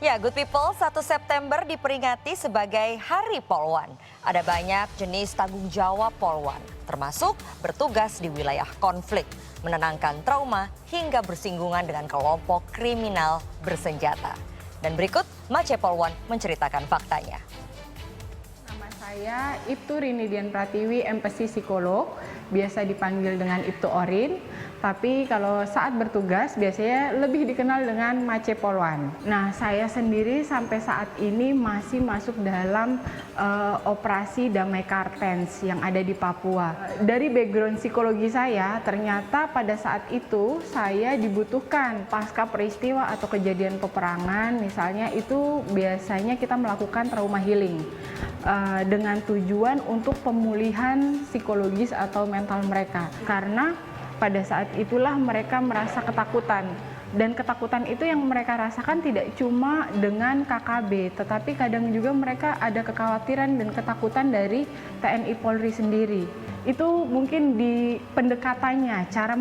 Ya, Good People, 1 September diperingati sebagai Hari Polwan. Ada banyak jenis tanggung jawab Polwan, termasuk bertugas di wilayah konflik, menenangkan trauma, hingga bersinggungan dengan kelompok kriminal bersenjata. Dan berikut, Mace Polwan menceritakan faktanya. Nama saya Ibtu Rinidian Pratiwi, MPC Psikolog, biasa dipanggil dengan Ibtu Orin. Tapi kalau saat bertugas biasanya lebih dikenal dengan Mace Polwan. Nah, saya sendiri sampai saat ini masih masuk dalam operasi Damai Kartens yang ada di Papua. Dari background psikologi saya, ternyata pada saat itu saya dibutuhkan pasca peristiwa atau kejadian peperangan, misalnya itu biasanya kita melakukan trauma healing dengan tujuan untuk pemulihan psikologis atau mental mereka. Karena pada saat itulah mereka merasa ketakutan, dan ketakutan itu yang mereka rasakan tidak cuma dengan KKB, tetapi kadang juga mereka ada kekhawatiran dan ketakutan dari TNI Polri sendiri. Itu mungkin di pendekatannya, cara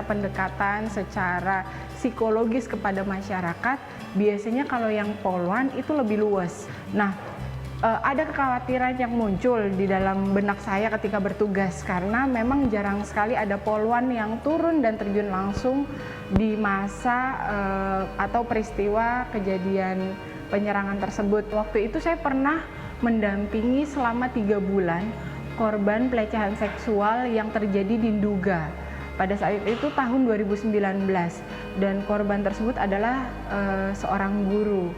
pendekatan secara psikologis kepada masyarakat, biasanya kalau yang Polwan itu lebih luas. Nah, ada kekhawatiran yang muncul di dalam benak saya ketika bertugas karena memang jarang sekali ada polwan yang turun dan terjun langsung di masa atau peristiwa kejadian penyerangan tersebut. Waktu itu saya pernah mendampingi selama 3 bulan korban pelecehan seksual yang terjadi di Nduga. Pada saat itu tahun 2019 dan korban tersebut adalah seorang guru.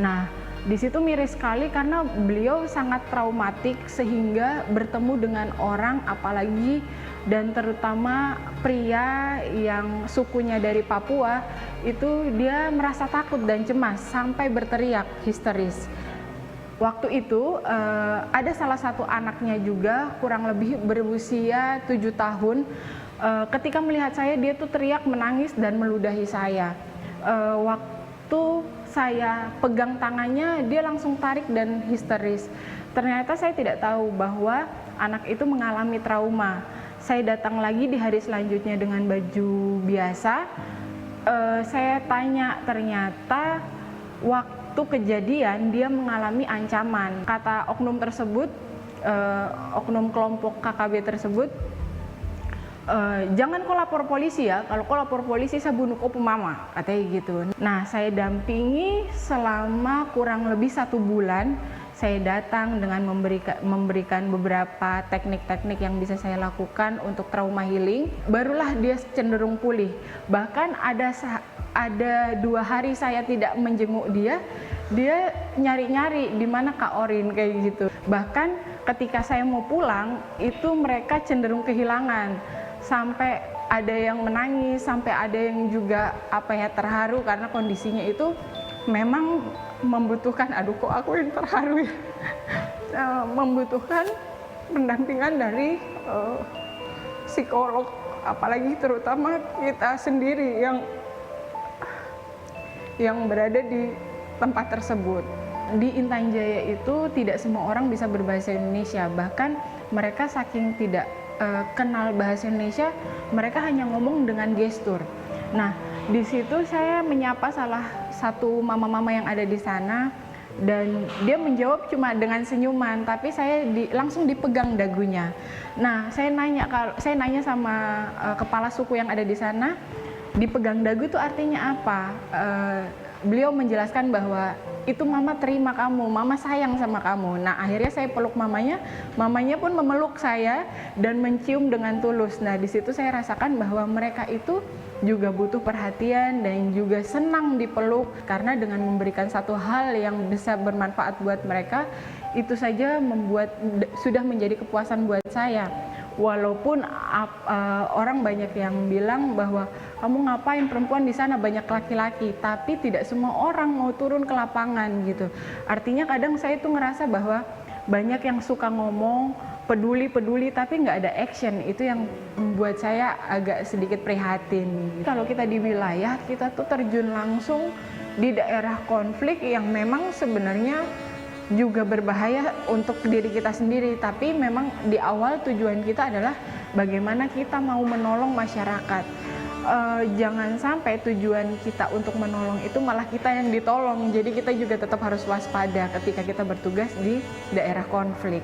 Nah, di situ miris sekali karena beliau sangat traumatik sehingga bertemu dengan orang, apalagi dan terutama pria yang sukunya dari Papua, itu dia merasa takut dan cemas sampai berteriak histeris. Waktu itu ada salah satu anaknya juga kurang lebih berusia 7 tahun. Ketika melihat saya, dia tuh teriak, menangis dan meludahi saya. Waktu saya pegang tangannya, dia langsung tarik dan histeris. Ternyata saya tidak tahu bahwa anak itu mengalami trauma. Saya datang lagi di hari selanjutnya dengan baju biasa. Saya tanya, ternyata waktu kejadian dia mengalami ancaman. Kata oknum tersebut, oknum kelompok KKB tersebut, jangan kau lapor polisi ya, kalau kau lapor polisi saya bunuh kau mama, katanya gitu. Nah, saya dampingi selama kurang lebih 1 bulan. Saya datang dengan memberikan beberapa teknik-teknik yang bisa saya lakukan untuk trauma healing. Barulah dia cenderung pulih. Bahkan ada 2 hari saya tidak menjenguk dia nyari-nyari di mana Kak Orin kayak gitu. Bahkan ketika saya mau pulang, itu mereka cenderung kehilangan. Sampai ada yang menangis, sampai ada yang juga terharu karena kondisinya itu memang membutuhkan, aduh kok aku yang terharu ya, membutuhkan pendampingan dari psikolog, apalagi terutama kita sendiri yang berada di tempat tersebut. Di Intan Jaya itu tidak semua orang bisa berbahasa Indonesia, bahkan mereka saking tidak kenal bahasa Indonesia, mereka hanya ngomong dengan gestur. Nah, di situ saya menyapa salah satu mama-mama yang ada di sana dan dia menjawab cuma dengan senyuman, tapi saya langsung dipegang dagunya. Nah, saya nanya sama kepala suku yang ada di sana, dipegang dagu itu artinya apa? Beliau menjelaskan bahwa itu mama terima kamu, mama sayang sama kamu. Nah, akhirnya saya peluk mamanya pun memeluk saya dan mencium dengan tulus. Nah, di situ saya rasakan bahwa mereka itu juga butuh perhatian dan juga senang dipeluk, karena dengan memberikan satu hal yang bisa bermanfaat buat mereka, itu saja sudah menjadi kepuasan buat saya. Walaupun orang banyak yang bilang bahwa kamu ngapain perempuan di sana, banyak laki-laki, tapi tidak semua orang mau turun ke lapangan gitu. Artinya kadang saya tuh ngerasa bahwa banyak yang suka ngomong peduli tapi nggak ada action. Itu yang membuat saya agak sedikit prihatin. Kalau kita di wilayah, kita tuh terjun langsung di daerah konflik yang memang sebenarnya juga berbahaya untuk diri kita sendiri, tapi memang di awal tujuan kita adalah bagaimana kita mau menolong masyarakat. Jangan sampai tujuan kita untuk menolong itu malah kita yang ditolong. Jadi kita juga tetap harus waspada ketika kita bertugas di daerah konflik.